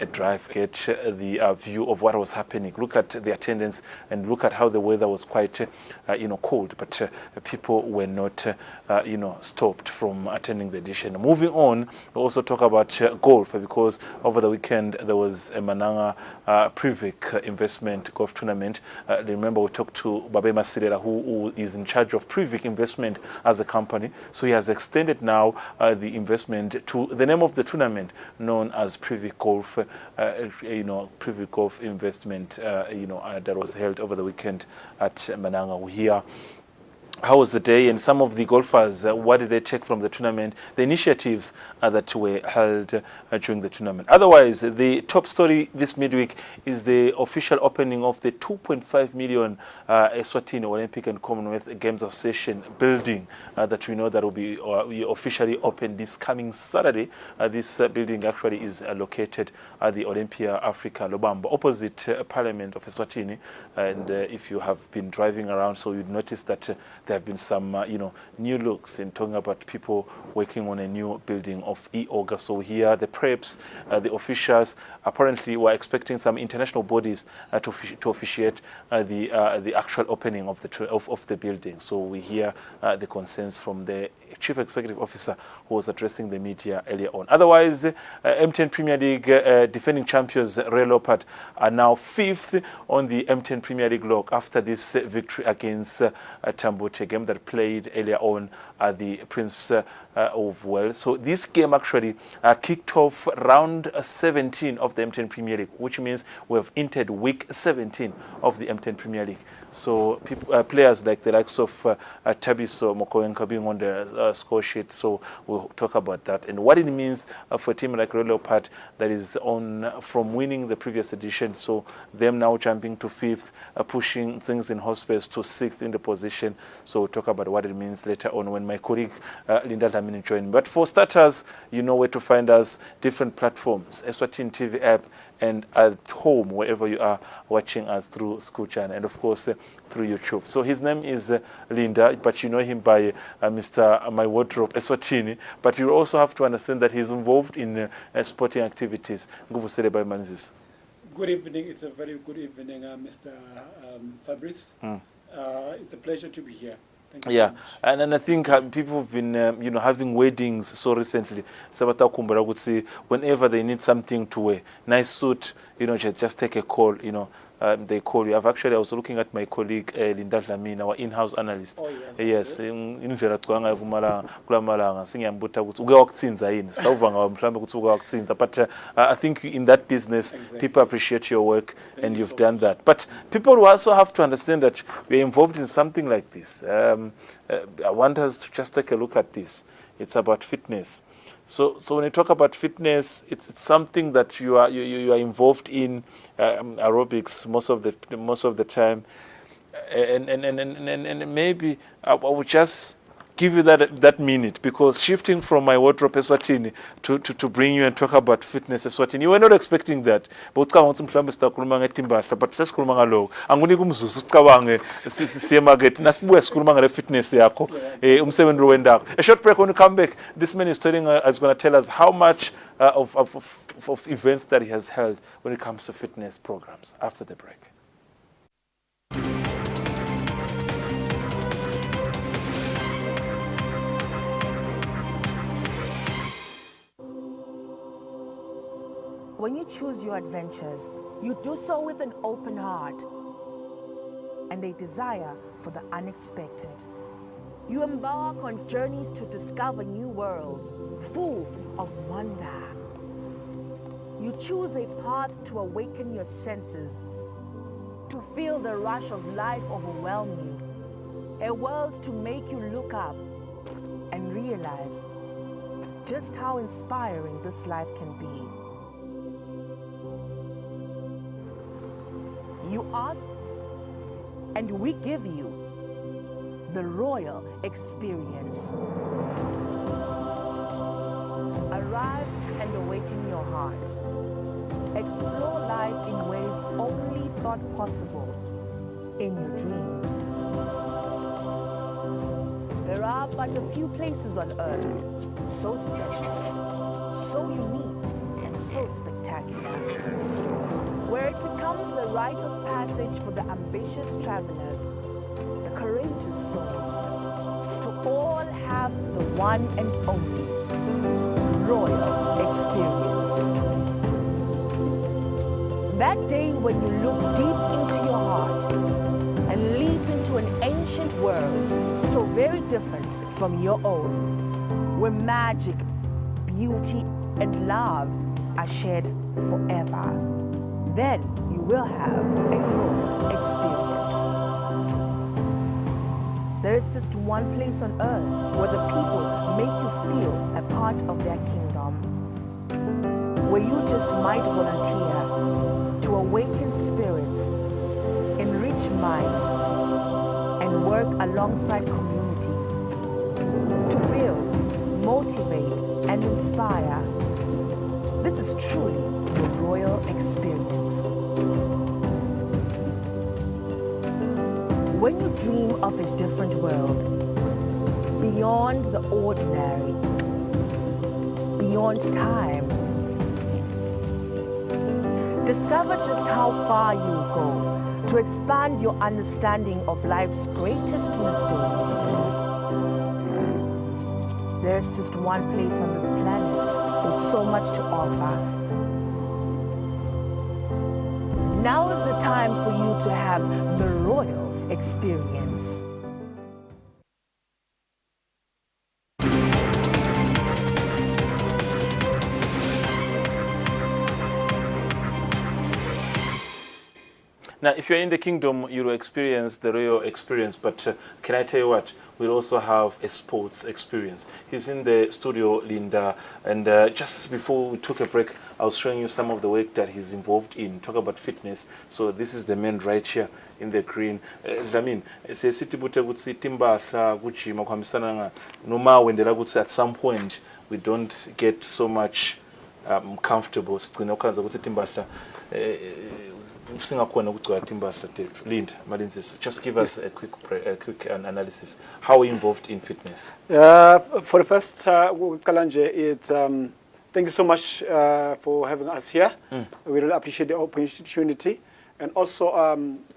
a drive, get the view of what was happening. Look at the attendance and look at how the weather was quite, cold, but people were not, stopped from attending the edition. Moving on, we also talk about golf, because over the weekend there was a Mananga Privik investment golf tournament. Remember, we talked to Babe Masirera, who is in charge of Privik investment as a company. So he has extended now the investment to the name of the tournament known as Privik Golf, Privik Golf investment, that was held over the weekend at Mananga. We hear how was the day, and some of the golfers, what did they take from the tournament, the initiatives that were held during the tournament. Otherwise, the top story this midweek is the official opening of the 2.5 million Eswatini Olympic and Commonwealth Games Association building that we know that will be officially opened this coming Saturday. This building actually is located at the Olympia Africa Lobamba, opposite Parliament of Eswatini. And if you have been driving around, so you'd notice that there have been some, new looks in talking about people working on a new building of EOGA. So here, the preps, the officials, apparently were expecting some international bodies to officiate the actual opening of the building. So we hear the concerns from the Chief Executive Officer who was addressing the media earlier on. Otherwise, M10 Premier League defending champions Red Leopard are now 5th on the M10 Premier League log after this victory against Tambute, game that played earlier on at the Prince of Wales. So this game actually kicked off round 17 of the M10 Premier League, which means we have entered week 17 of the M10 Premier League. So players like the likes of Tabiso Mokoenka being on the score sheet. So we'll talk about that and what it means for a team like Red Leopard that is on from winning the previous edition. So them now jumping to 5th, pushing things in hospice to 6th in the position. So we'll talk about what it means later on when my colleague Linda Lamini joins me. But for starters, you know where to find us, different platforms, Eswatini TV app, and at home, wherever you are watching us through Skuchan, and of course through YouTube. So his name is Linda, but you know him by Mr. My Wardrobe Eswatini. But you also have to understand that he's involved in sporting activities. Good evening. It's a very good evening, Mr. Fabrice. It's a pleasure to be here. Thank you so much. And I think people have been, having weddings so recently. Sabata kumbara would say whenever they need something to wear, nice suit, just take a call, they call you. I was looking at my colleague Linda Lamini, our in-house analyst. Oh, yes. Yes. But I think in that business, people appreciate your work, and you've done that. But people will also have to understand that we're involved in something like this. I want us to just take a look at this. It's about fitness. So when you talk about fitness, it's something that you are involved in, aerobics most of the time, and maybe I would just give you that minute, because shifting from my wardrobe Eswatini to bring you and talk about fitness Eswatini, you were not expecting that. But sikhuluma ngale fitness yakho umsebenzi wendako. A short break. When you come back, this man is going to tell us how much of events that he has held when it comes to fitness programs. After the break. When you choose your adventures, you do so with an open heart and a desire for the unexpected. You embark on journeys to discover new worlds, full of wonder. You choose a path to awaken your senses, to feel the rush of life overwhelm you, a world to make you look up and realize just how inspiring this life can be. You ask, and we give you the royal experience. Arrive and awaken your heart. Explore life in ways only thought possible in your dreams. There are but a few places on earth so special, so unique, and so spectacular, where it becomes the rite of passage for the ambitious travelers, the courageous souls, to all have the one and only royal experience. That day when you look deep into your heart and leap into an ancient world so very different from your own, where magic, beauty, and love are shared forever, then you will have a royal experience. There is just one place on earth where the people make you feel a part of their kingdom, where you just might volunteer to awaken spirits, enrich minds, and work alongside communities to build, motivate, and inspire. This is truly the royal experience. When you dream of a different world, beyond the ordinary, beyond time, discover just how far you go to expand your understanding of life's greatest mysteries. There's just one place on this planet with so much to offer. Now is the time for you to have the royal experience. Now, if you're in the kingdom, you'll experience the royal experience. But can I tell you what? We'll also have a sports experience. He's in the studio, Linda. And just before we took a break, I was showing you some of the work that he's involved in. Talk about fitness. So this is the man right here in the green. I mean, at some point, we don't get so much comfortable. Linda, just give us a quick analysis. How are you involved in fitness? For the first, it's thank you so much for having us here. We really appreciate the opportunity. And also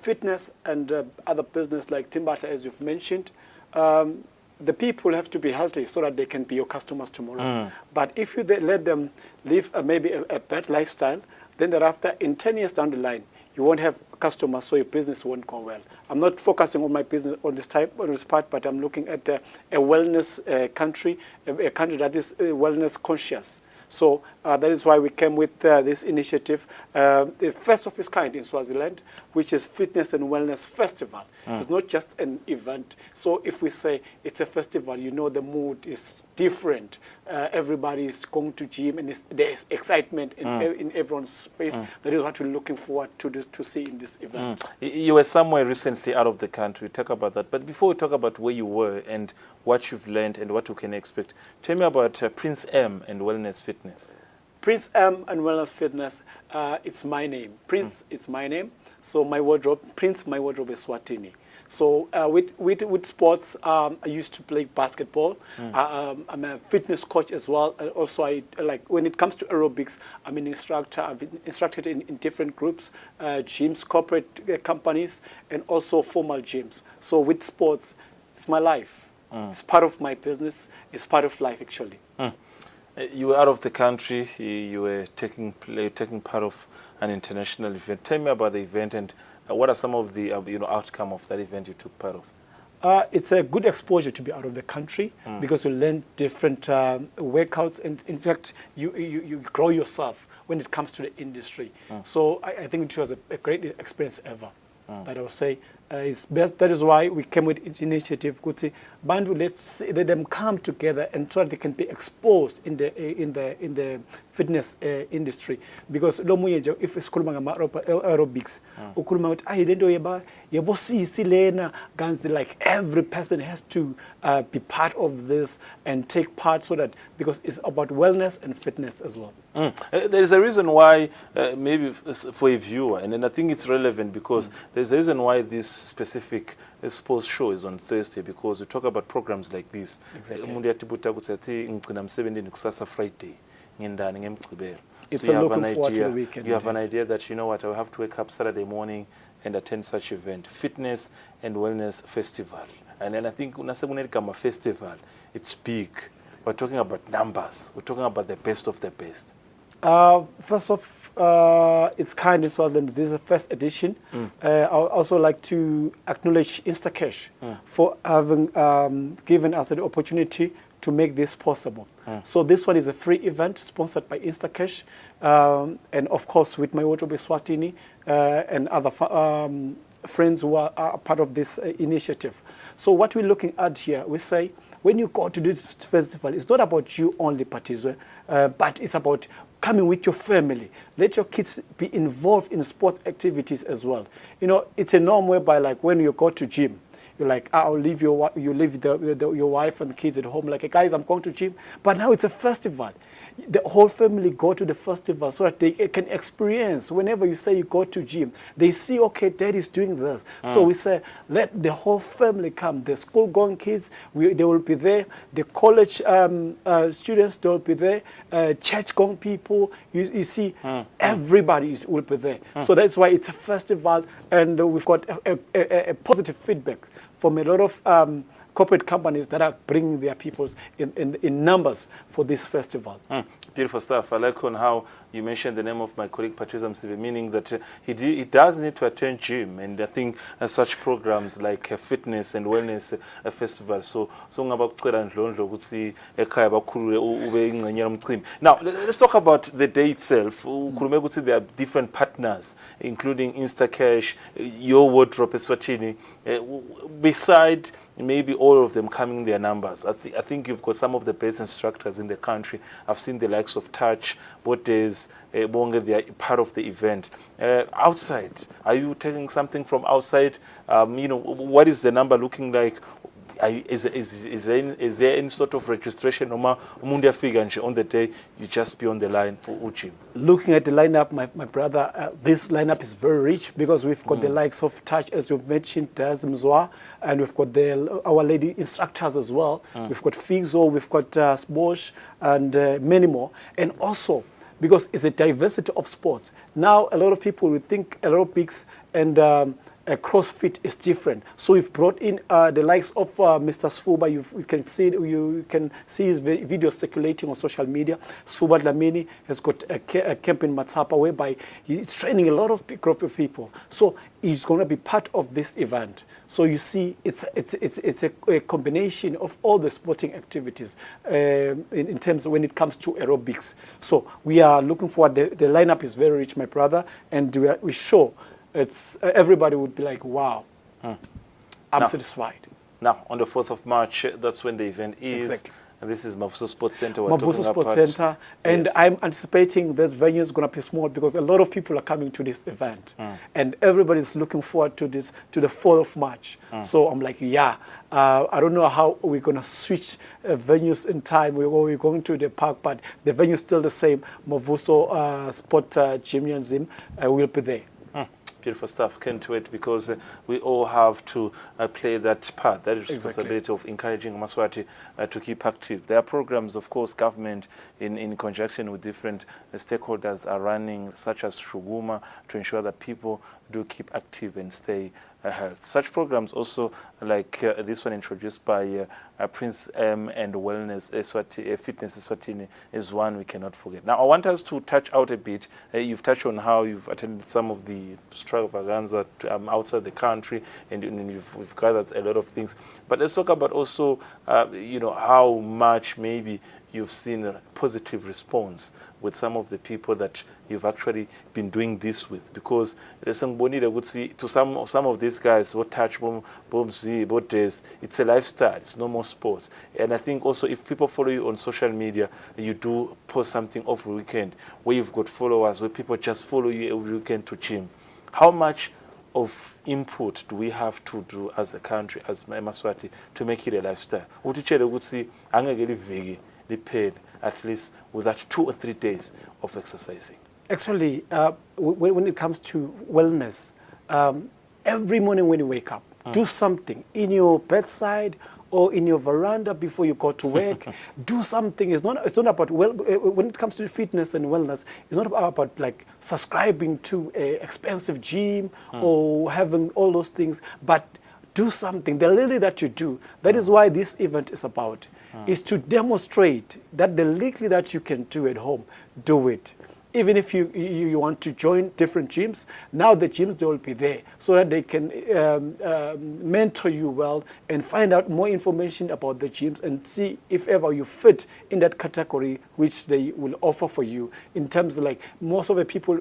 fitness and other business like Temidlalo, as you've mentioned, the people have to be healthy so that they can be your customers tomorrow. But if you let them live maybe a bad lifestyle, then thereafter, in 10 years down the line, you won't have customers, so your business won't go well. I'm not focusing on my business on this part, but I'm looking at a wellness country, a country that is wellness conscious. So that is why we came with this initiative, the first of its kind in Swaziland, which is Fitness and Wellness Festival. It's not just an event. So if we say it's a festival, you know the mood is different. Everybody is going to gym, and there's excitement in everyone's face. That is what we're looking forward to see in this event. You were somewhere recently out of the country. Talk about that. But before we talk about where you were and what you've learned and what you can expect, tell me about Prince M and Wellness Fitness. Prince M and Wellness Fitness, it's my name. Prince, it's my name. So my wardrobe, Prince, my wardrobe is Eswatini. So with sports, I used to play basketball. I'm a fitness coach as well. Also, I like when it comes to aerobics, I'm an instructor. I've been instructed in different groups, gyms, corporate companies, and also formal gyms. So with sports, it's my life. It's part of my business. It's part of life, actually. You were out of the country. You were taking part of an international event. Tell me about the event and what are some of the outcome of that event you took part of? It's a good exposure to be out of the country because you learn different workouts, and in fact, you grow yourself when it comes to the industry. So I think it was a great experience ever. That I would say is best. That is why we came with this initiative. Bandu, let them come together and so that they can be exposed in the fitness industry. Because if it's aerobics, like every person has to be part of this and take part, so that because it's about wellness and fitness as well. There is a reason why, maybe for a viewer, and then I think it's relevant because there's a reason why this specific sports show is on Thursday, because we talk about programs like this. Exactly. It's So you a have looking an forward to idea. the weekend. You have an idea that, you know what, I will have to wake up Saturday morning and attend such event, Fitness and Wellness Festival. And then I think Unasemunekama Festival, it's big. We're talking about numbers. We're talking about the best of the best. First off, it's kind in Swaziland. This is the first edition. I would also like to acknowledge Instacash for having given us the opportunity to make this possible. So this one is a free event sponsored by Instacash, and of course with my wardrobe Eswatini and other friends who are part of this initiative. So what we're looking at here, we say, when you go to this festival, it's not about you only, Patizwe, but it's about coming with your family. Let your kids be involved in sports activities as well. You know, it's a norm whereby, like, when you go to gym, you're like, I'll leave your wife and the kids at home. Like, guys, I'm going to gym. But now it's a festival. The whole family go to the festival so that they can experience. Whenever you say you go to gym, they see, okay, dad is doing this. So we say, let the whole family come. The school-going kids, they will be there. The college students, they will be there. Church-going people, you see, everybody will be there. So that's why it's a festival, and we've got a positive feedback from a lot of corporate companies that are bringing their peoples in numbers for this festival. Beautiful stuff. I like on how you mentioned the name of my colleague Patrice Msibe, meaning that he does need to attend gym, and I think such programs like Fitness and Wellness Festival. So now let's talk about the day itself. There are different partners, including Instacash, your wardrobe Eswatini. Beside maybe all of them coming their numbers, I think you've got some of the best instructors in the country. I've seen the likes of Touch, Botes, Bonge, they are part of the event. Outside, are you taking something from outside? You know, what is the number looking like? Is there any sort of registration on the day you just be on the line for Uchim? Looking at the lineup, my brother, this lineup is very rich because we've got the likes of Touch, as you've mentioned, Daz Mzwa, and we've got our lady instructors as well. We've got Figzo, we've got Sbosh, and many more. And also, because it's a diversity of sports. Now, a lot of people will think aerobics and CrossFit is different. So we've brought in the likes of Mr. Sfuba. You can see his videos circulating on social media. Sfuba Dlamini has got a camp in Matsapa whereby he's training a lot of group of people. So he's going to be part of this event. So you see, it's a combination of all the sporting activities in terms of when it comes to aerobics. So we are looking forward. The lineup is very rich, my brother, and we're sure everybody would be like, wow, I'm satisfied. Now, on the 4th of March, that's when the event is. Exactly. And this is Mavuso Sports Center. Mavuso Sports Center. And yes. I'm anticipating this venue is going to be small because a lot of people are coming to this event. And everybody's looking forward to this, to the 4th of March. So I'm like, yeah, I don't know how we're going to switch venues in time. We're going to the park, but the venue is still the same. Mavuso Sport Gymnasium will be there. Beautiful stuff. Can't wait, because we all have to play that part, that responsibility of encouraging Maswati to keep active. There are programs, of course, government in conjunction with different stakeholders are running, such as Shuguma, to ensure that people do keep active and stay healthy. Such programs also, like this one introduced by Prince M and Wellness Fitness Eswatini, is one we cannot forget. Now, I want us to touch out a bit. You've touched on how you've attended some of the extravaganza outside the country, and you've gathered a lot of things. But let's talk about also, you know, how much maybe you've seen a positive response with some of the people that you've actually been doing this with, because there's some bonita would see to some of these guys what touch what days, it's a lifestyle, it's no more sports. And I think also if people follow you on social media, you do post something every weekend where you've got followers, where people just follow you every weekend to gym. How much of input do we have to do as a country, as Maswati, to make it a lifestyle? Would you would see they paid at least with that 2 or 3 days of exercising? Actually, when it comes to wellness, every morning when you wake up, do something in your bedside or in your veranda before you go to work. Do something. It's not about, when it comes to fitness and wellness, it's not about like subscribing to an expensive gym or having all those things, but do something. The little that you do, that is why this event is about, is to demonstrate that the little that you can do at home, do it. Even if you want to join different gyms, now the gyms, they will be there so that they can mentor you well and find out more information about the gyms and see if ever you fit in that category which they will offer for you. In terms of like most of the people,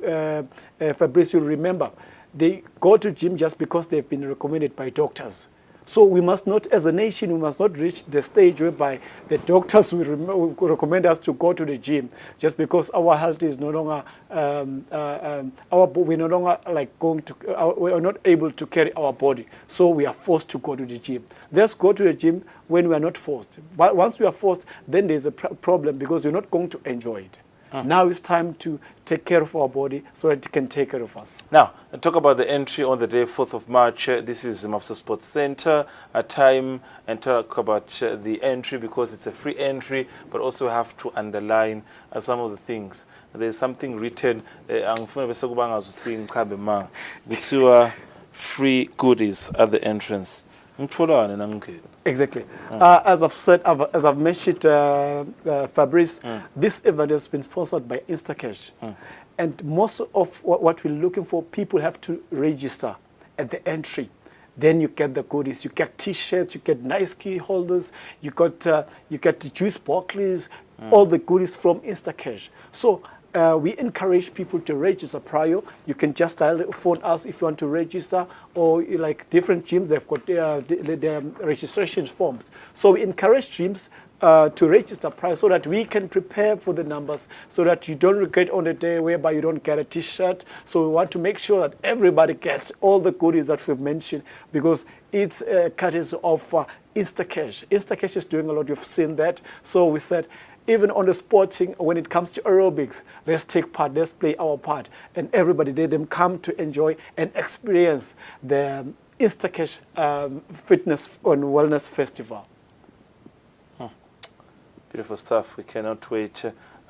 Fabrice, you'll remember, they go to gym just because they've been recommended by doctors. So we must not, as a nation, we must not reach the stage whereby the doctors will recommend us to go to the gym just because our health is no longer, we're no longer like we are not able to carry our body. So we are forced to go to the gym. Let's go to the gym when we are not forced. But once we are forced, then there's a problem because you're not going to enjoy it. Now it's time to take care of our body so that it can take care of us. Now, talk about the entry on the day, 4th of March. This is Mafsa Sports Center, a time, and talk about the entry because it's a free entry, but also have to underline some of the things. There's something written, free goodies at the entrance. Exactly. As I've said, as I've mentioned, Fabrice, this event has been sponsored by Instacash. And most of what we're looking for, people have to register at the entry. Then you get the goodies. You get T-shirts, you get nice key holders, you get the juice bottles, all the goodies from Instacash. So we encourage people to register prior. You can just phone us if you want to register, or like different gyms, they've got their registration forms. So we encourage gyms to register prior so that we can prepare for the numbers, so that you don't regret on the day whereby you don't get a T-shirt. So we want to make sure that everybody gets all the goodies that we've mentioned, because it's courtesy of Instacash. Instacash is doing a lot. You've seen that. So we said, even on the sporting, when it comes to aerobics, let's take part, let's play our part. And everybody, let them come to enjoy and experience the Instacash Fitness and Wellness Festival. Beautiful stuff. We cannot wait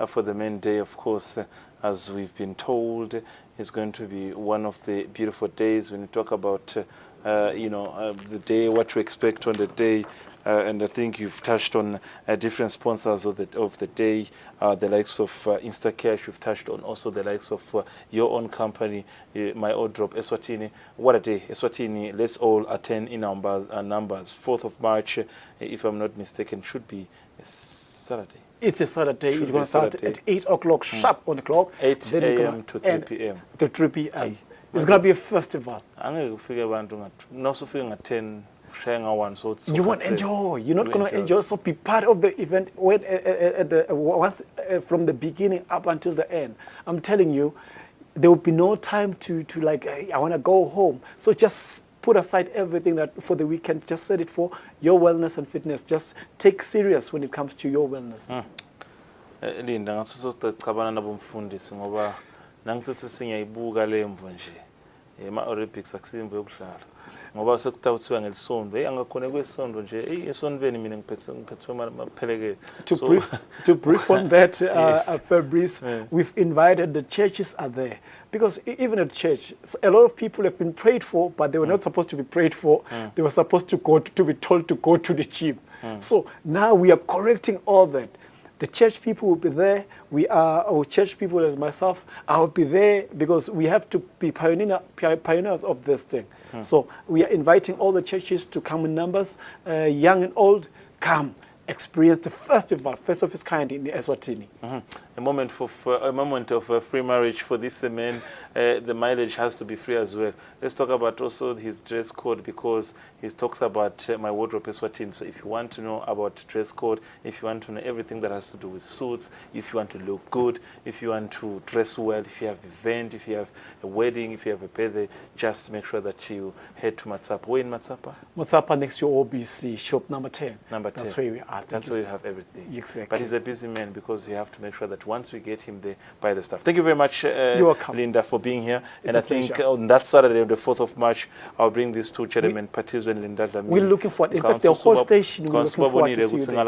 for the main day, of course. As we've been told, it's going to be one of the beautiful days when you talk about the day, what to expect on the day. And I think you've touched on different sponsors of the day, the likes of Instacash. You've touched on also the likes of your own company, My Old Drop, Eswatini. What a day, Eswatini. Let's all attend in numbers. 4th of March, if I'm not mistaken, should be a Saturday. It's a Saturday. It's going to start at 8 o'clock sharp on the clock. 8 a.m. to 3 p.m. To 3 p.m. It's going to be a festival. I'm going to 10. You won't enjoy. You're not going to enjoy. So be part of the event once from the beginning up until the end. I'm telling you, there will be no time to like, hey, I want to go home. So just put aside everything that for the weekend. Just set it for your wellness and fitness. Just take serious when it comes to your wellness. Linda, ngasusokucabana nabomfundisi ngoba nangithethe singiyayibuka lemvu nje. Ema-Olympics akusimbo yokudlala. Ngoba sekuthiwa ngelisondo angakhona kwesondo nje esondweni mina ngiphethwe mapheleke. To brief on that, yes. Fabrice, we've invited, the churches are there, because even at church a lot of people have been prayed for, but they were not supposed to be prayed for. They were supposed to be told to go to the gym. So now we are correcting all that. The church people will be there. Our church people, as myself, I will be there, because we have to be pioneers of this thing. So we are inviting all the churches to come in numbers, young and old, come experience the festival, first of its kind in Eswatini. A moment of free marriage for this man. The mileage has to be free as well. Let's talk about also his dress code, because he talks about My Wardrobe Eswatini. So if you want to know about dress code, if you want to know everything that has to do with suits, if you want to look good, if you want to dress well, if you have an event, if you have a wedding, if you have a birthday, just make sure that you head to Matsapa. Where in Matsapa? Matsapa, next to OBC, shop number 10. Number 10. That's where we are. That's where you have everything. Exactly. But he's a busy man, because you have to make sure that but once we get him there, buy the stuff. Thank you very much, You're welcome. Linda, for being here. It's and I a think pleasure. on that Saturday, on the 4th of March, I'll bring these two gentlemen, Patizo and Linda. We're looking forward. In fact, the whole station, we're looking forward to see you there.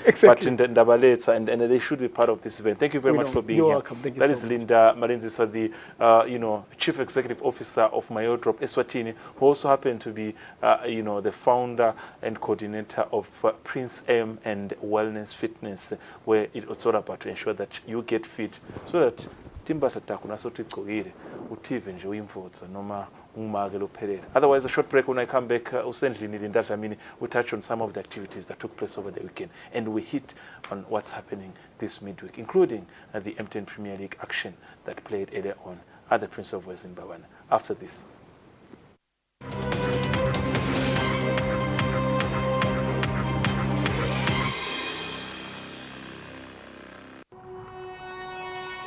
Exactly. But and they should be part of this event. Thank you very much for being You're here. welcome. Thank you That so is much. Linda Malenzisa, the Chief Executive Officer of Mayodrop Eswatini, who also happened to be the founder and coordinator of Prince M and Wellness Fitness, where it's all about to ensure that you get fit, so that otherwise, a short break. When I come back, we'll touch on some of the activities that took place over the weekend, and we hit on what's happening this midweek, including the M10 Premier League action that played earlier on at the Prince of West Zimbabwe. After this.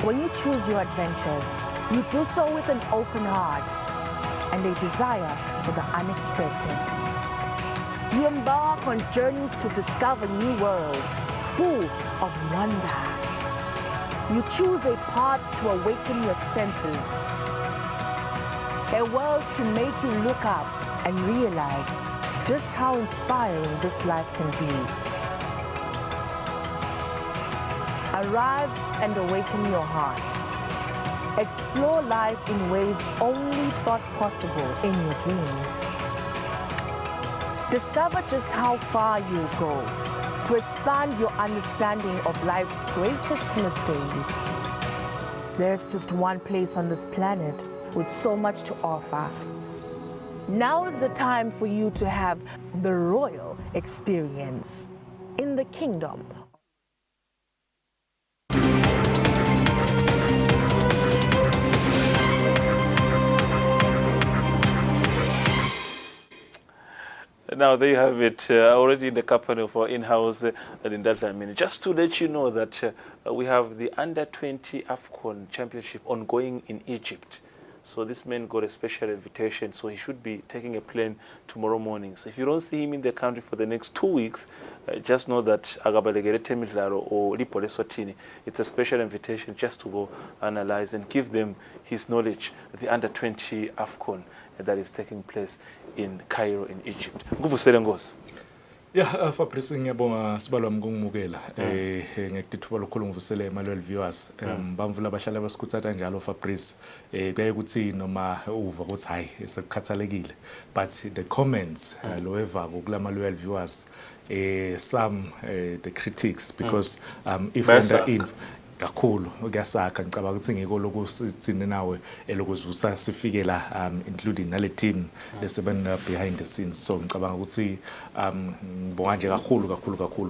When you choose your adventures, you do so with an open heart and a desire for the unexpected. You embark on journeys to discover new worlds full of wonder. You choose a path to awaken your senses, a world to make you look up and realize just how inspiring this life can be. Arrive and awaken your heart. Explore life in ways only thought possible in your dreams. Discover just how far you'll go to expand your understanding of life's greatest mysteries. There's just one place on this planet with so much to offer. Now is the time for you to have the royal experience in the kingdom. Now there you have it, already in the company of our in-house Linda. Just to let you know that we have the Under-20 AFCON Championship ongoing in Egypt. So this man got a special invitation, so he should be taking a plane tomorrow morning. So if you don't see him in the country for the next 2 weeks, just know that Agabalegere Temidlalo or Lipo Eswatini, it's a special invitation just to go analyze and give them his knowledge, the Under-20 AFCON that is taking place in Cairo in Egypt. Nguvusele Ngosi. Yeah, Fabrice ngiyabonga sibalwa mkungumukela ngekuthuba lokukhuluma ngivusele emalwel viewers bamvula abahlala basikhuthatha njalo Fabrice kuyaye kuthi noma uva ukuthi hayi sekukhathalekile, but the comments loeva kulamalwel viewers some the critics because if under in kakhulu kuyasakha ngicabanga ukuthi ngiko lokusithini nawe elokuzivusa sifike la including nale team lesebena behind the scenes, so ngicabanga ukuthi ngibonga nje kakhulu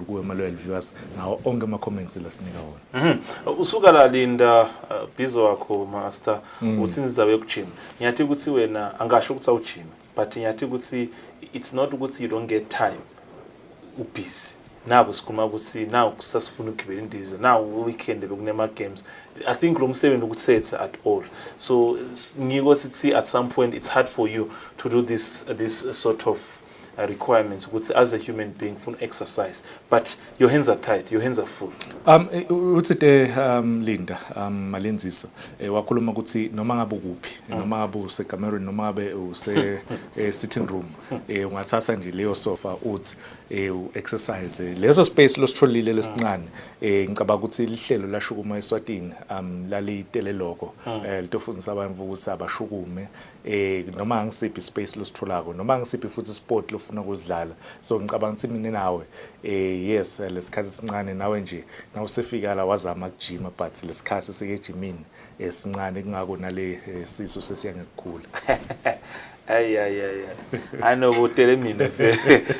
kuwe malwel viewers nawo onke ama comments lasinika wona. Usuka la Linda bizo wakho master uthi nizabe ukujima, ngiyathi ukuthi wena angasho ukuthi awujima, but ngiyathi ukuthi it's not ukuthi you don't get time, ubusy. Now sikhuluma ukuthi now kusasifuna ukugibela indiza, now weekend bekunema games. I think lo msebenzi ukuthetha at all, so ngiko sithi at some point it's hard for you to do this sort of requirements as a human being for exercise, but your hands are tight, your hands are full. Uthi Linda Malenzisa wakhuluma ukuthi noma ngabe ukuphi, noma ngabe useCameroon, noma ngabe use sitting room, ungathatha nje leyo sofa uthi exercise leso space lositholile lesincane. Ngicabanga ukuthi lihlelo lashukuma eSwatini lalitele lokho litofundisa abantu ukuthi abashukume noma ngisiphi space lositholako, noma ngisiphi futhi sport lofuna ukuzidlala. So ngicabanga ukuthi mina nawe yes lesikhathi sincane nawe nje nawusefika la wazama ukujima, but lesikhathi sekejimini esincane kungako nale siso sesiyangekukhula. I know what tell me.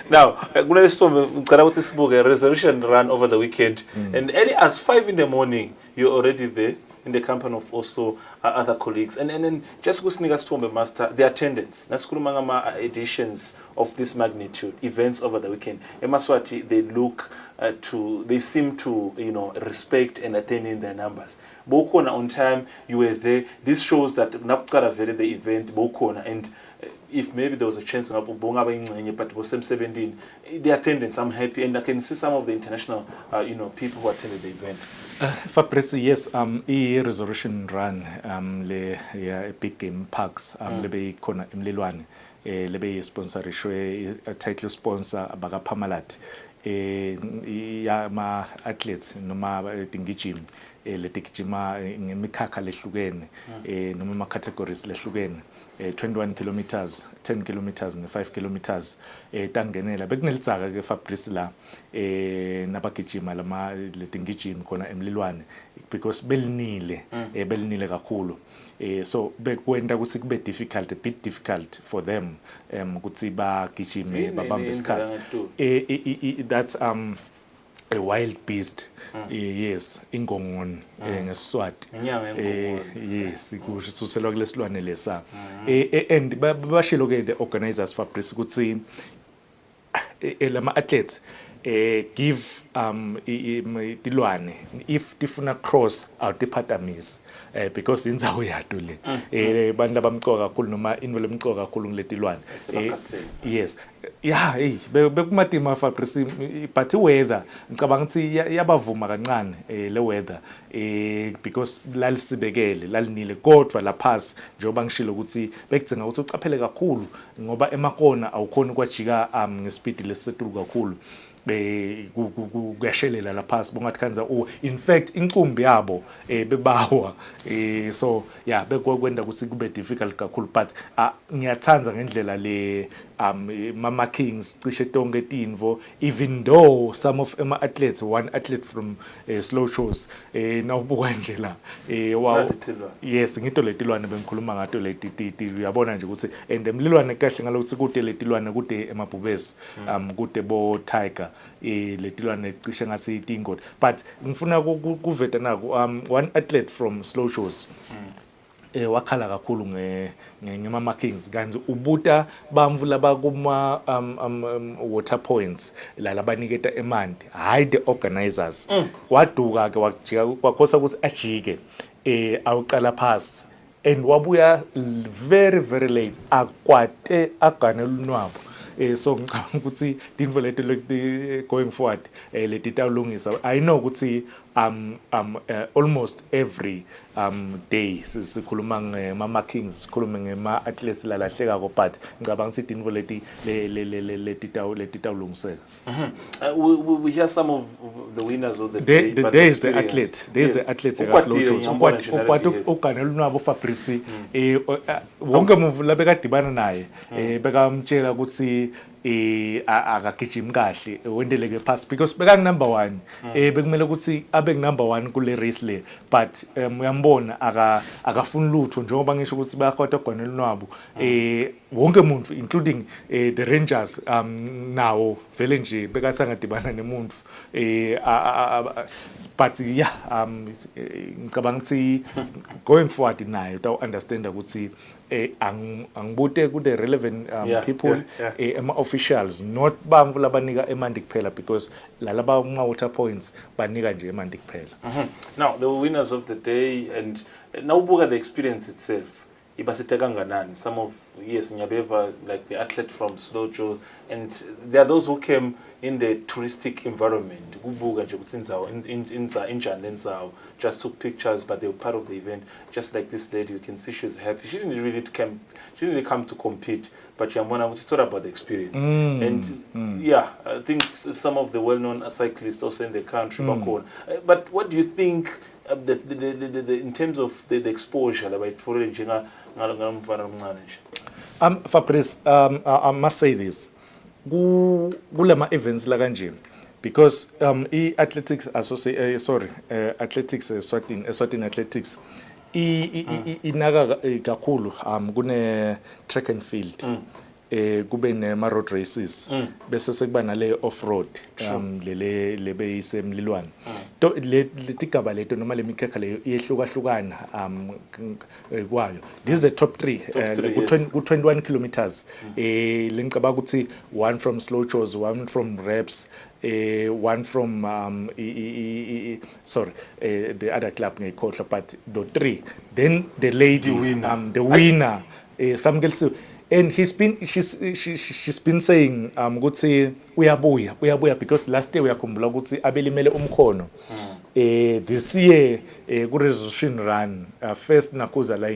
Now, ngicela ukuthi sibuke resurrection run over the weekend, and early as 5 in the morning you're already there in the company of also other colleagues, and then just kusinika sithombe master the attendance nasikhuluma ngama editions of this magnitude events over the weekend eMaswati, they seem to respect and attain in their numbers. Bokona on time, you were there. This shows that nakuqala vele the event bokona, and if maybe there was a chance but was 17, the attendance, I'm happy, and I can see some of the international people who attended the event. Fabrice, yes, i-resolution run le big game parks lebe khona emlilwane lebe sponsorishwe title sponsor abakaPhamalat yama athletes noma tingijimi letigijima ngemikhakha lehlukene noma ama categories lehlukene 21 kilometers 10 kilometers ne 5 kilometers tangenela bekunelitsaka ke Fabrice la nabagijima lama letingijimi khona emlilwane because belinile kakhulu so bekwenta ukuthi kube difficult, a bit difficult for them ukuthi bagijime babambe isikhathi that's a wild beast. Yes, ingongoni ngeSiswati. Yes, kusho suselwa kulesilwane lesa. And bashilo ke the organizers Fabrice ukuthi lama athletes give tilwane if tifuna cross awutiphathamisi because indzawo yato le bantu labamcoka kakhulu noma involo emcoka kakhulu ngiletilwane yes yeah bekumatima Fabrice but weather ngicabanga ukuthi yabavuma kancane le weather because lalisibekele lalinile kodwa laphasi njengoba ngishilo ukuthi bekudzinga ukuthi ucaphele kakhulu ngoba emakona awukhona ukwajika ngespeed lesetulu kakhulu kuyashelela lapha bongathi kanza in fact incumbi yabo bebawa so yeah bekwenda ukuthi kube difficult kakhulu but ngiyathanza ngendlela le Mama Kings cishe tonke tinvo even though some of ama athletes one athlete from slow shows nawubuka nje la wow yes ngito letilwane bengikhuluma ngato leti uyabona nje ukuthi and emlilwane kahle ngalokuthi kude letilwane kude emabhubesi kude bo tiger letilwane cishe ngathi itingoti but ngifuna kuveta nako one athlete from slow shows wakhala kakhulu ngeMama Kings kanzi ubuta bamvu labakuma water points la labaniketa emanti hayi the organizers waduka ke wajika kwakhosa ukuthi ajike awuqala phasi and wabuya very very late akwate aganela unwabo so ngicabanga ukuthi tinvo leto going forward leti tawulungisa I know ukuthi almost every day sikhuluma ngeMama Kings sikhuluma ngema athletes lalahlekako but ngicabanga ukuthi tinvo leti tawulungiseka we hear some of the winners of the day but there is the athlete yakaslow ukwati uganela unwabo Fabrice wonke umuntu labekadibana naye bekamtshela ukuthi akagijima kahle wendeleke pass because beka number 1 bekumele ukuthi abe number 1 kule race le but uyambona akafuni lutho njengoba ngisho ukuthi bayakhotha ugonela unwabo wonke umuntu including the rangers nawo vele nje bekasangadibana nemuntu but yeah ngicabanga ukuthi going forward nayo to understand ukuthi angibute ku the relevant people officials not bamvu labanika emanti kuphela because lalaba water points banika nje emanti kuphela. Now the winners of the day and now buka the experience itself ibasite kanganani some of yes Nyabeva like the athlete from Slow Joe and there are those who came in the touristic environment kubuka nje ukuthi injani lenzawo just took pictures but they were part of the event just like this lady you can see she's happy she didn't really come to compete but yambona it's all about the experience yeah I think some of the well-known cyclists also in the country back on but what do you think the in terms of the exposure about for njenga ngalomfana omncane nje Fabrice I must say this kulama events la kanje because athletics association athletics Eswatini athletics inaka kakhulu kune track and field kube nema road races bese sekuba nale off road lebe isemlilwane to letigaba leto noma lemikhakha leyo iyehlukahlukana kwayo this is the top 3 ku 21 kilometers lengicaba ukuthi one from slow shows one from reps one from the other club ngekhohla but the 3 then the lady the winner some girls And she's been saying ukuthi uyabuya because last year uyakhumbula ukuthi abelimele umkhono this year ku resolution run first nakuza la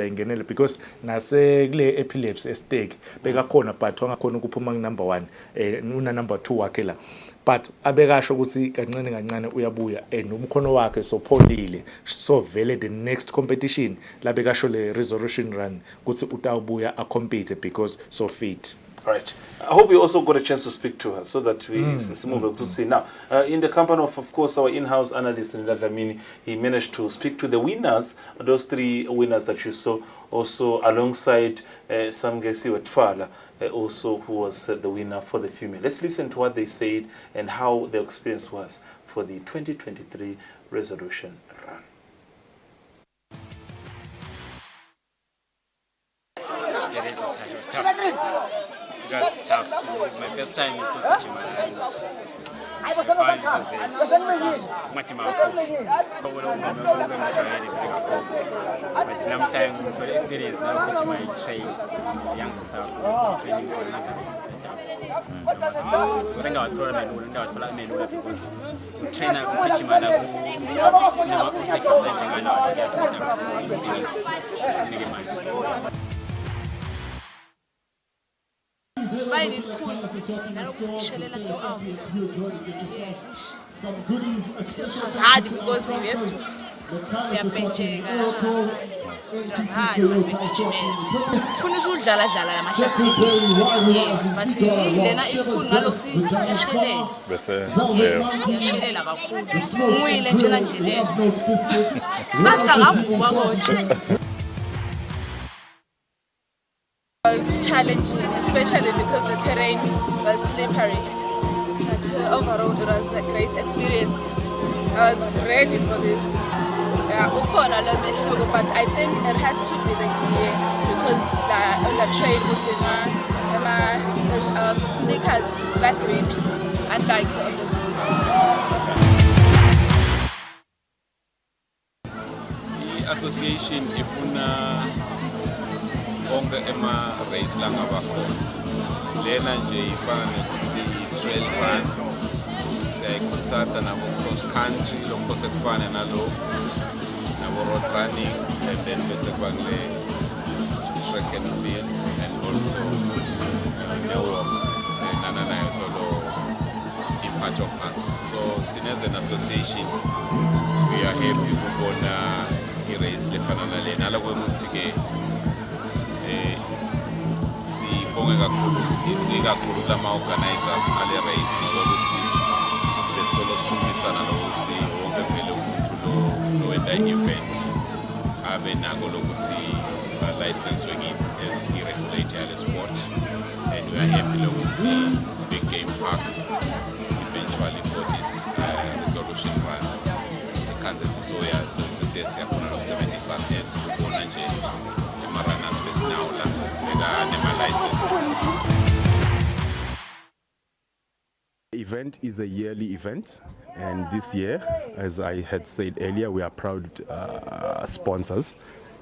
ingenele because nase kule epilepsy stake bekakhona but wangakhona ukuphuma number 1 una number 2 wakhe la but abekasho ukuthi kancane uyabuya and umkhono wakhe sopholile so vele the next competition labekasho le resolution run ukuthi utawubuya a compete because so fit. Right. I hope you also got a chance to speak to her so that we move to see now. In the company of course, our in-house analyst in Lamini, he managed to speak to the winners, those 3 winners that you saw, also alongside Samgesi Wetfala, also who was the winner for the female. Let's listen to what they said and how their experience was for the 2023 resolution run. The race was tough. It was tough. This is my first time in Kuchima and I found it was there. But sometimes for the experience now Kuchima train young staff training for another race. I think I told because trainer Kuchima na find it cool. It was hard because we have It's challenging, especially because the terrain was slippery. But overall, it was a great experience. I was ready for this. But I think it has to be the gear because the train was in sneakers that grip, unlike on the road. The association ifuna onke ema race la ngabakhona lena nje ifana nokuthi trail run siyayikhuthaza nabo cross country lokho sekufana nalo nabo road running and then bese kwakule track and field and also network nana nayo solo in part of us. So as an association we are happy ukubona i-race lefana nalena la kwemuthi ke sibonge kakhulu lama-organizers ale race ngokuthi besolo sikhulumisana nokuthi wonke vele umuntu lo wenda i-event abe nako lokuthi license ngithi as i-regulator yale sport and we are happy lokuthi big game parks eventually for this resolution run sikhanze sisoya siyakhona lokusebenzisana ezikubona nje ema-runners besinawo la nema-licenses. The event is a yearly event, and this year, as I had said earlier, we are proud sponsors,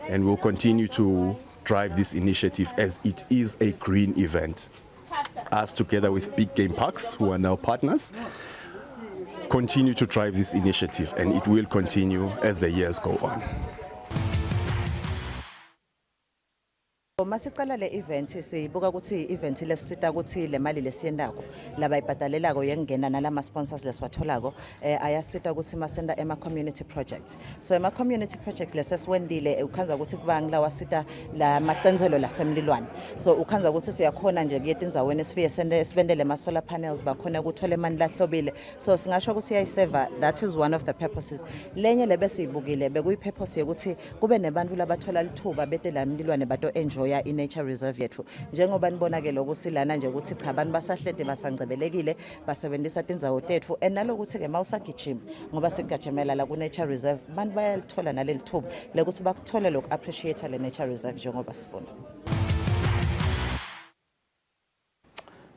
and we'll continue to drive this initiative as it is a green event. Us together with Big Game Parks, who are now partners, continue to drive this initiative, and it will continue as the years go on. Masicala le event sibuka ukuthi event lesisita ukuthi le mali lesiyendako laba ibhadalelako yengena nalama sponsors leswatholako ayasita ukuthi masenda ema community projects. So ema community project lesesiwendile ukhanza ukuthi kubangla wasita la macenzelo lasemlilwane. So ukhanza ukuthi siyakhona nje kuyeta indzaweni esifike sibendele ma solar panels bakhona ukuthola imali lahlobile. So singasho ukuthi iyayiseva, that is one of the purposes. Lenye lebesiyibukile bekuyi purpose yokuthi kube nebantu labathola lithuba bete la mlilwane bato enjoy i-nature reserve yethu njengoba nibonake lokusilana nje ukuthi cha abantu basahlede basangcebelekile basebenzisa tindzawo tethu enalokuthi ke mawusagijima ngoba sigajimela la ku-nature reserve abantu bayalithola naleli thuba lekuthi bakuthole loku appreciate le nature reserve njengoba sifunda.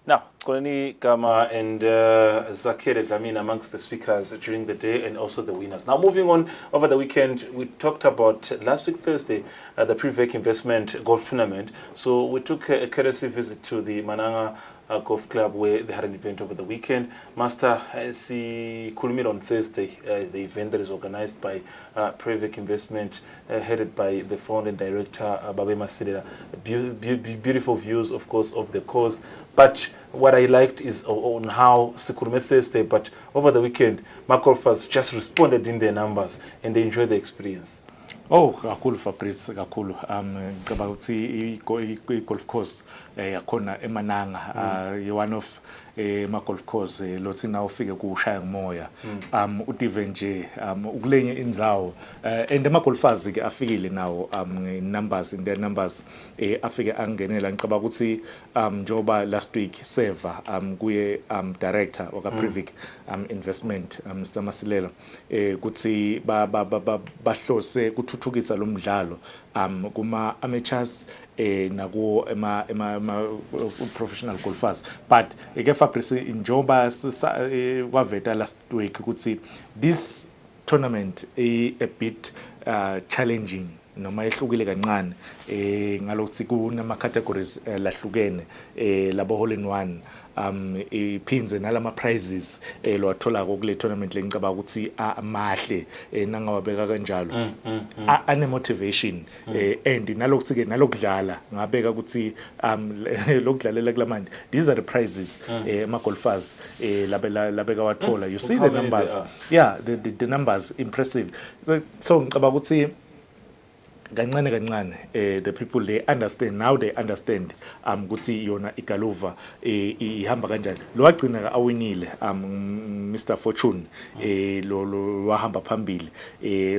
Now, Skoleni Gama and Zakir Dlamini amongst the speakers during the day and also the winners. Now moving on, over the weekend we talked about last week Thursday the Privek Investment Golf Tournament. So we took a courtesy visit to the Mananga Golf Club where they had an event over the weekend. Master, si kulmil on Thursday, the event that is organized by Privek Investment, headed by the founder and director Babe Masilela. Beautiful views, of course, of the course. But what I liked is on how Sikulume Thursday, but over the weekend, my golfers just responded in their numbers and they enjoyed the experience. Oh, kakhulu Fabrice kakhulu. Ngicabanga ukuthi i-golf course yakhona eMananga one of ma golf course lothi na ufike kushaya ngomoya. Udive nje ukulenye indzawo and ama golfers ke afikile nawo numbers in their numbers afike angenela ngicabanga ukuthi njoba last week server kuye director waka Privik investment Mr Masilela kuthi bahlose kuthuthukisa lo mdlalo kuma amateurs naku ema professional golfers. But ke Fabrice njoba kwaveta last week ukuthi this tournament a bit challenging noma ehlukile kancane ngalokuthi kunama categories lahlukene labo hole in one iphinze nalama prizes lwathola kule tournament lengicaba ukuthi amahle nangawabeka kanjalo ane motivation and nalokuthi ke nalokudlala ngabeka ukuthi lokudlalela kulamanje these are the prizes ama golfers labeka wathola. You see the numbers, yeah, the numbers impressive. So ngicaba ukuthi kancane the people they understand ukuthi yona igalova ihamba kanjani. Lo wagcina awinile Mr Fortune lo wahamba phambili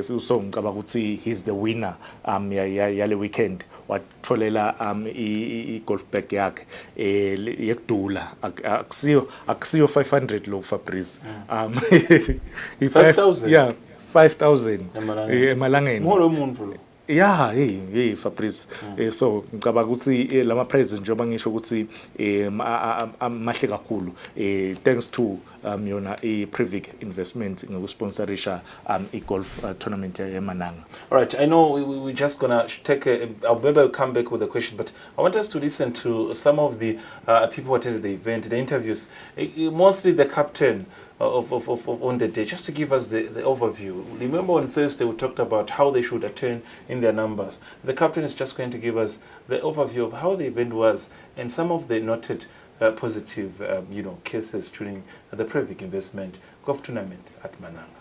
so ngicaba ukuthi he's the winner yale weekend watholela i golf bag yakhe yekudula akusiyo 500 lo Fabrice 5,000 yeah 5,000 emalangeni molo umuntu lo. Yeah, hey Fabrice. So ngicabanga ukuthi lama prizes njengoba ngisho ukuthi mahle kakhulu thanks to yona Privik Investment ngokusponsorisha golf tournament eMananga. All right, I know we're just gonna take maybe I'll come back with a question, but I want us to listen to some of the people who attended the event, the interviews, mostly the captain of on the day, just to give us the overview. Remember on Thursday we talked about how they should attend in their numbers. The captain is just going to give us the overview of how the event was and some of the noted positive cases during the Privik Investment Golf Tournament at Mananga.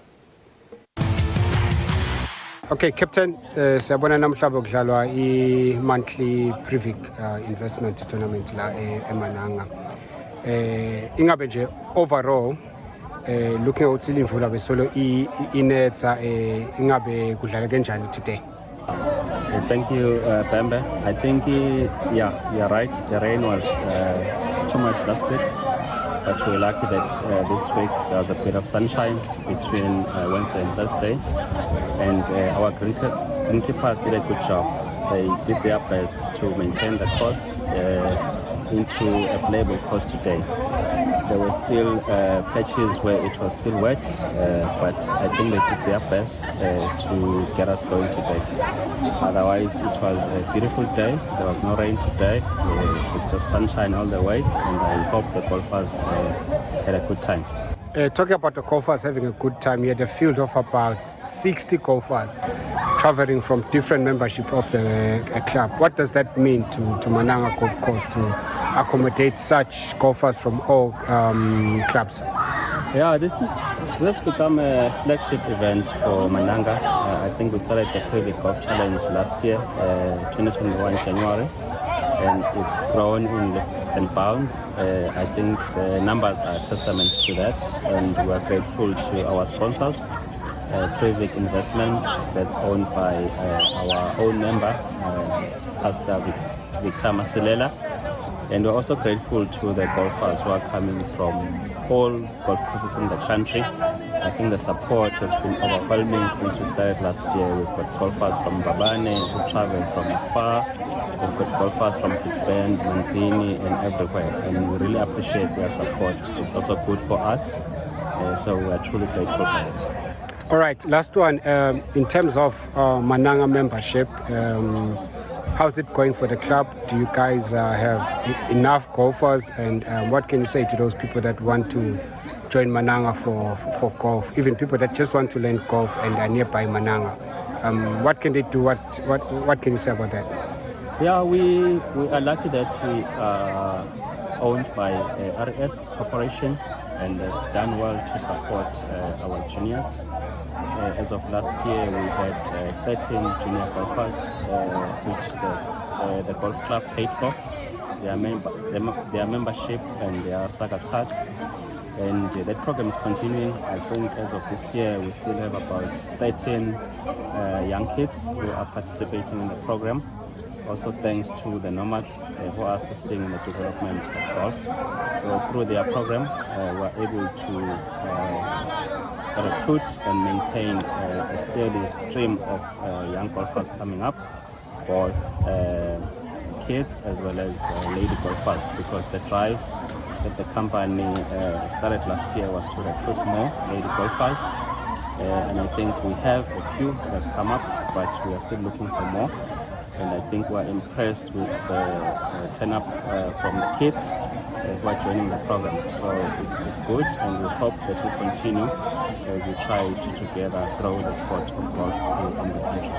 Okay, Captain, siyabona namhlanje kudlalwa i-monthly Privik investment tournament la eMananga. Ingabe nje overall looking at the imvula besolo inetha ingabe kudlala kanjani today? Thank you, Pembe. I think, yeah, you're right. The rain was too much last week, but we're lucky that this week there was a bit of sunshine between Wednesday and Thursday, and our greenkeepers did a good job. They did their best to maintain the course into a playable course today. There were still patches where it was still wet, but I think they did their best to get us going today. Otherwise, it was a beautiful day. There was no rain today. It was just sunshine all the way, and I hope the golfers had a good time. Talking about the golfers having a good time, you had a field of about 60 golfers traveling from different membership of the club. What does that mean to Mananga Golf Course to accommodate such golfers from all clubs? Yeah, this has become a flagship event for Mananga. I think we started the Privik Golf Challenge last year, 2021 January, and it's grown in leaps and bounds. I think the numbers are a testament to that, and we are grateful to our sponsors, Privik Investments, that's owned by our own member, Pastor Victor Masilela. And we're also grateful to the golfers who are coming from all golf courses in the country I think the support has been overwhelming since we started last year. We've got golfers from Babane who travel from afar. We've got golfers from Big Bend, Manzini, and everywhere. And we really appreciate their support. It's also good for us. So we are truly grateful for it. All right, last one. In terms of Mananga membership, how's it going for the club? Do you guys have enough golfers? And what can you say to those people that want to join Mananga for golf? Even people that just want to learn golf and are nearby Mananga. What can they do? What can you say about that? Yeah, we are lucky that we are owned by RS Corporation, and they've done well to support our juniors. As of last year, we had 13 junior golfers, which the golf club paid for their membership and their saga cards. And that program is continuing. I think as of this year, we still have about 13 young kids who are participating in the program. Also thanks to the nomads who are assisting in the development of golf. So through their program, we're able to recruit and maintain a steady stream of young golfers coming up, both kids as well as lady golfers, because the drive that the company started last year was to recruit more lady golfers. And I think we have a few that have come up, but we are still looking for more. And I think we're impressed with the turn-up from the kids who are joining the program. So it's good, and we hope that we continue as we try to together grow the sport of golf in the country.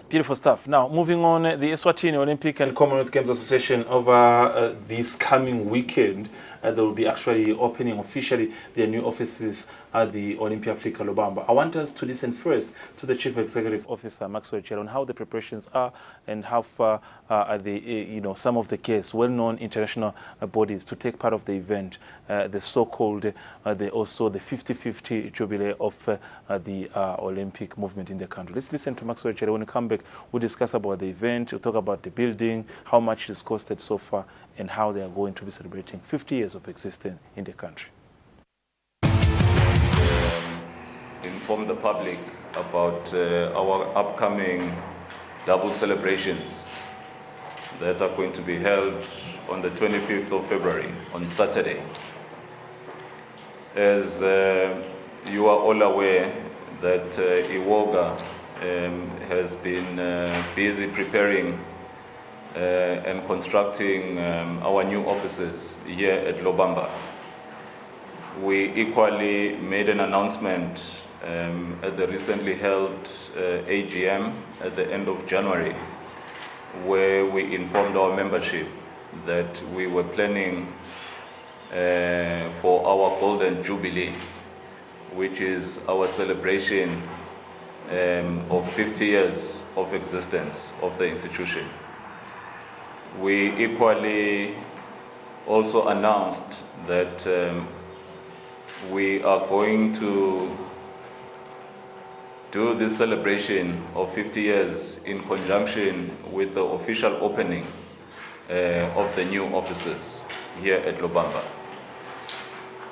Beautiful stuff. Now, moving on, the Eswatini Olympic and Commonwealth Games Association over this coming weekend, they will be actually opening officially their new offices at the Olympia Africa Lubamba. I want us to listen first to the Chief Executive Officer, Maxwell Chela, on how the preparations are and how far are they, some of the case, well-known international bodies to take part of the event, the so-called, also the 50-50 jubilee of the Olympic movement in the country. Let's listen to Maxwell Chela. When we come back, we'll discuss about the event, we'll talk about the building, how much it has costed so far, and how they are going to be celebrating 50 years of existence in the country. Inform the public about our upcoming double celebrations that are going to be held on the 25th of February, on Saturday. As you are all aware that Iwoga has been busy preparing and constructing our new offices here at Lubamba. We equally made an announcement at the recently held AGM at the end of January, where we informed our membership that we were planning for our Golden Jubilee, which is our celebration of 50 years of existence of the institution. We equally also announced that we are going to do this celebration of 50 years in conjunction with the official opening of the new offices here at Lubamba.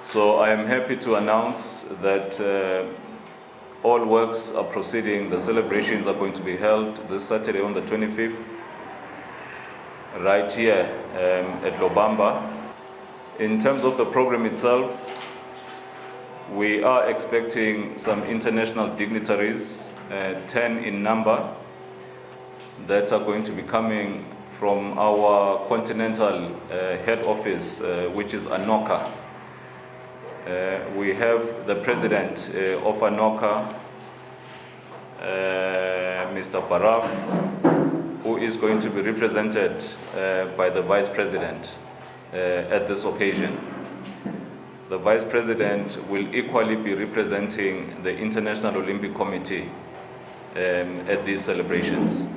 So I am happy to announce that all works are proceeding. The celebrations are going to be held this Saturday on the 25th, right here at Lubamba. In terms of the program itself, we are expecting some international dignitaries, 10 in number, that are going to be coming from our continental head office, which is ANOCA. We have the president of ANOCA, Mr. Baraf, who is going to be represented by the vice president at this occasion. The vice president will equally be representing the International Olympic Committee at these celebrations.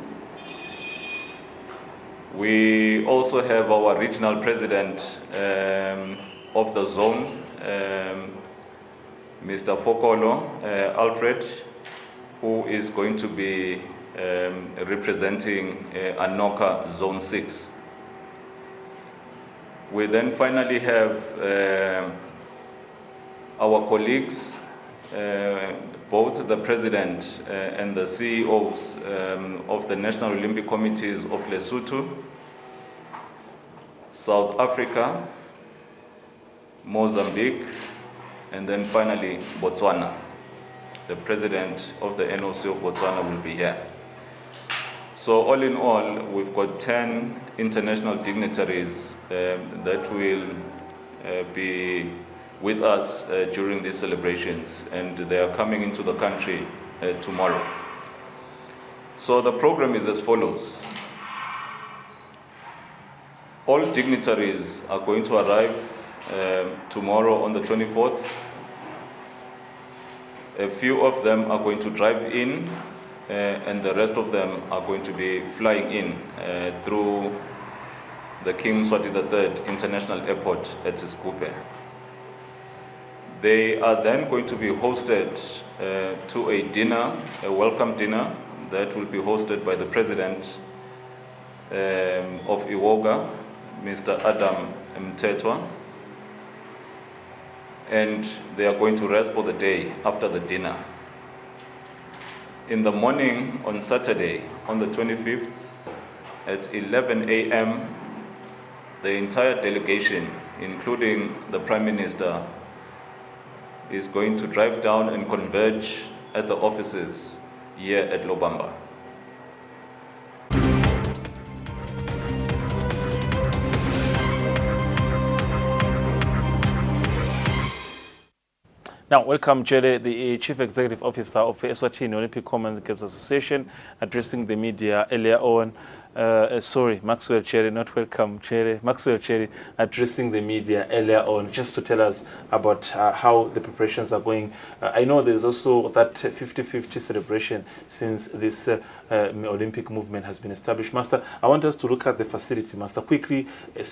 We also have our regional president of the zone, Mr. Fokolo Alfred, who is going to be representing ANOCA Zone 6. We then finally have our colleagues, both the president and the CEOs of the National Olympic Committees of Lesotho, South Africa, Mozambique, and then finally Botswana. The president of the NOC of Botswana will be here. So all in all, we've got 10 international dignitaries that will be with us during these celebrations, and they are coming into the country tomorrow. So the program is as follows. All dignitaries are going to arrive tomorrow on the 24th. A few of them are going to drive in, and the rest of them are going to be flying in through the King Mswati III International Airport at Siskupe. They are then going to be hosted to a dinner, a welcome dinner, that will be hosted by the president of Iwoga, Mr. Adam Mtetwa. And they are going to rest for the day after the dinner. In the morning on Saturday, on the 25th, at 11 a.m., the entire delegation, including the Prime Minister, is going to drive down and converge at the offices here at Lobamba. Now, welcome, Jele, the Chief Executive Officer of Eswatini Olympic Common Games Association, addressing the media earlier on. Sorry, Maxwell Cherry, not welcome, Cherry. Maxwell Cherry addressing the media earlier on, just to tell us about how the preparations are going. I know there's also that 50-50 celebration since this Olympic movement has been established. Master, I want us to look at the facility, Master. Quickly, but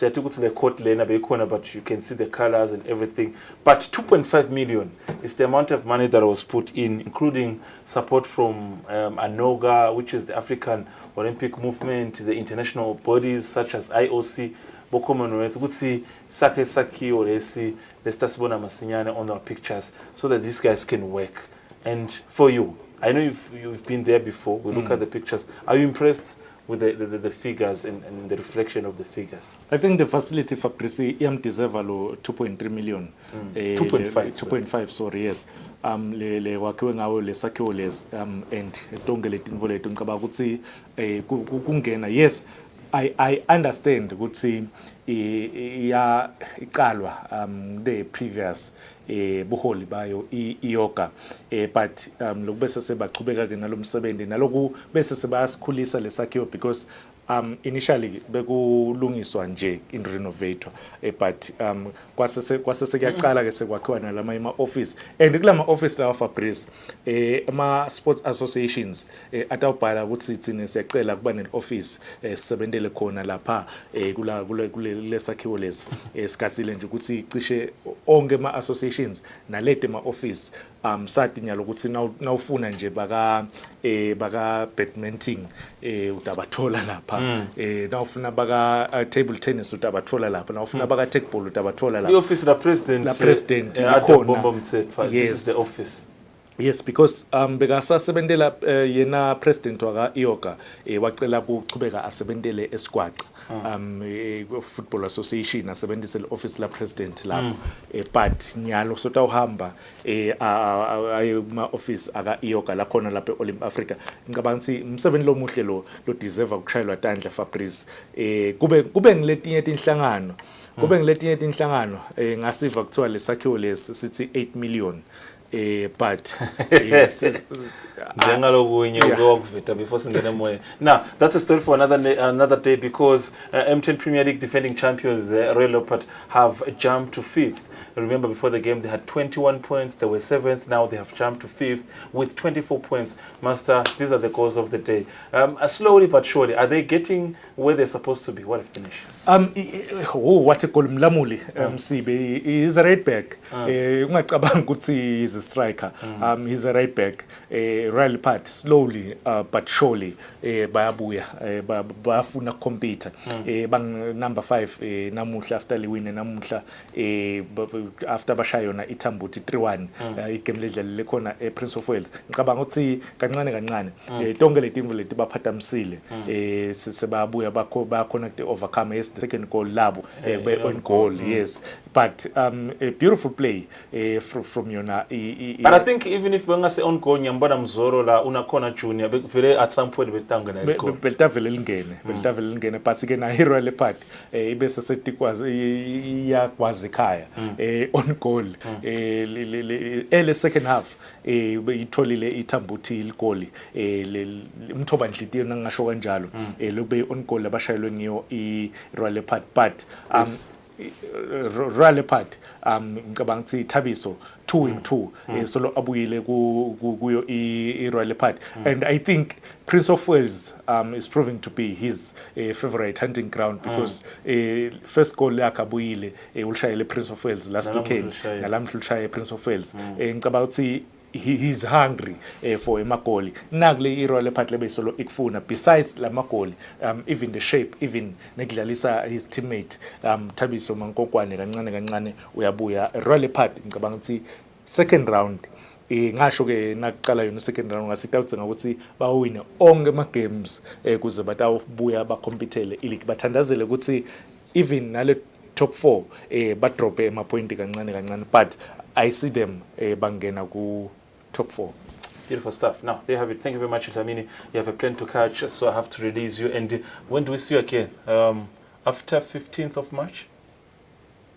you can see the colors and everything. But 2.5 million is the amount of money that was put in, including support from ANOGA, which is the African Olympic Movement, the international bodies such as IOC, Commonwealth, would see Saki or Esi, Lestasibona Masinyane on our pictures so that these guys can work. And for you, I know you've been there before. We look at the pictures. Are you impressed with the figures and the reflection of the figures? I think the facility for Presi deserve 2.3 million. 2.5, sorry, yes. Le wakhiwe ngawo lesakhiwo les and tonke letinvo lethu ngicabanga ukuthi kungena. Yes, I understand ukuthi ya iqalwa the previous buholi bayo iyoga, but lokubese sebaqhubeka ke nalomsebenzi naloku bese sebasikhulisa lesakhiwo because initially bekulungiswa nje in renovator, but kwase kuyaqala ke sekwakhiwa nalama ima office, and kulama office lawa Fabrice ama sports associations atawubhala ukuthi thina siyacela kuba ne office sisebenzele khona lapha kule sakhiwo lesi sikatsile nje ukuthi cishe onke ama associations nalete ma office sathi nyalo ukuthi nawufuna nje baka badminton utabathola lapha, nawufuna baka table tennis utabathola lapha, nawufuna baka tacball utabathola lapha. The office la president ikhona. This is the office. Yes, because bekasasebenzela yena president waka iyoga wacela ukuchubeka asebenzele eSgwaqa football association asebenzise office la president lapho, but nyalo sotawuhamba ma office aka iyoga la khona lapha eOlympic Africa. Ngicabanga ukuthi umsebenzi lo muhle lo deserve ukushayelwa tandla Fabrice. Kube ngiletinye tinhlangano ngasiva kuthiwa lesakhiwo lesi sithi 8 million. But now that's a story for another day, because M10 Premier League defending champions Royal Leopard have jumped to 5th. Remember, before the game they had 21 points, they were 7th. Now they have jumped to 5th with 24 points. Master, these are the goals of the day. Slowly but surely, are they getting where they're supposed to be? What a finish! What a goal! Mlamuli Msibe is right back. Ungacabanga ukuthi is a striker. He's a right back. Riley Pat slowly but surely bayabuya bafuna compete. Bang number 5 namuhla after liwine namuhla after bashayona iThambuti 3-1 igame ledlalile khona ePrince of Wales. Ngicabanga ukuthi kancane tonke letimvu leti baphatamisile sebabuya bakhona to overcome the second goal labo on goal. Yes, but a beautiful play from Yona. But I think even if we say on goal nyambona mzoro la unakhona junior vele at some point betanga na goal beltavele lingene but again a hero le part ibese setikwazi yakwazi ekhaya on goal ele second half itholile iThambuti iligoli umthoba Nhlitiyo nangasho kanjalo lobe on goal abashayelwe ngiyo iRoyal Part but Royal Part ngicabanga ukuthi Thabiso 2-2 solo abuyile kuyo iRoyal Part and I think Prince of Wales is proving to be his favorite hunting ground because first goal yakhe abuyile ulishayele Prince of Wales last weekend nalamhla ushaya Prince of Wales ngicabanga ukuthi he's hungry for amagoli nakule iRoyal Part lebe solo ikufuna besides la magoli even the shape even nekudlalisa his teammate Thabiso Mankokwane kancane uyabuya Royal Part ngicabanga ukuthi second round ngasho ke nakuqala yona second round ngasitawuthi ngokuthi bawine onke ama games kuze batawubuya bakompetele ileague bathandazele ukuthi even nale top 4 ba drop ema point kancane but I see them bangena ku top 4. Beautiful stuff. Now, there you have it. Thank you very much, Dlamini. You have a plane to catch, so I have to release you. And when do we see you again? After 15th of March?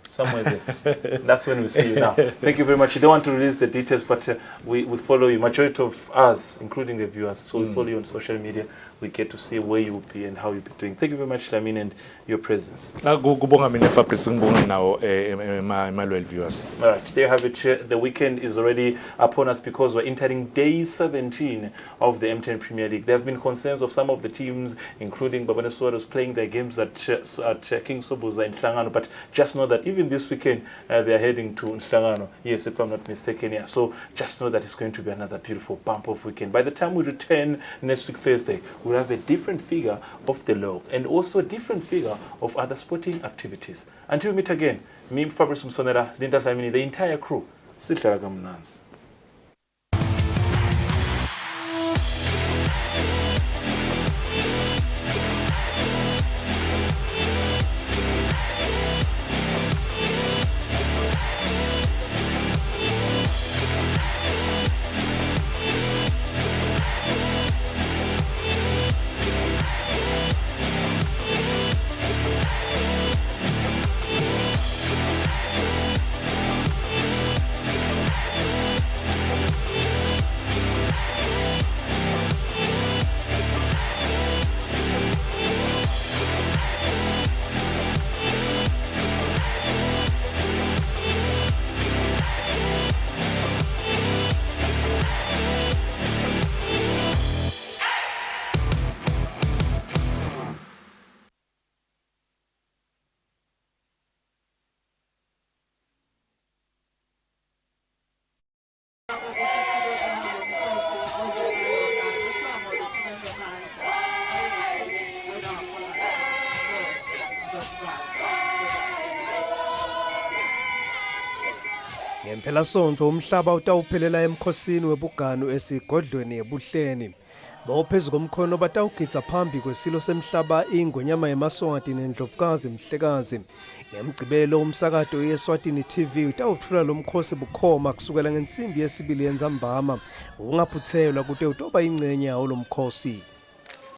Somewhere there. That's when we see you now. Thank you very much. You don't want to release the details, but we follow you. Majority of us, including the viewers, so we follow you on social media. We get to see where you will be and how you'll be doing. Thank you very much, Dlamini, and your presence. Kubonga mina Fabrice ngibonga nawo my loyal viewers. All right, there you have it. The weekend is already upon us because we're entering day 17 of the M10 Premier League. There have been concerns of some of the teams, including Babane Swarros, playing their games at King Sobuza in Nhlangano. But just know that even this weekend, they are heading to Nhlangano. Yes, if I'm not mistaken. Yeah. So just know that it's going to be another beautiful bump of weekend. By the time we return next week Thursday, we'll have a different figure of the log and also a different figure of other sporting activities. Until we meet again, me, Fabrice Msonera, Linda Dlamini, the entire crew, Siltara Gamnans. Ngempela sonto umhlaba utawuphelela emkhosini webuganu esigodlweni ebuhleni. Bawuphezulu komkhono batawugitsa phambi kwesilo semhlaba ingonyama yemaswati nendlovukazi mhlekazi. Ngemgcibelo umsakato yeSwatini TV utawuthula lo mkhosi bukhoma kusukela ngensimbi yesibili yenzambama. Ungaphuthelwa kude utoba ingcenye yawo lo mkhosi.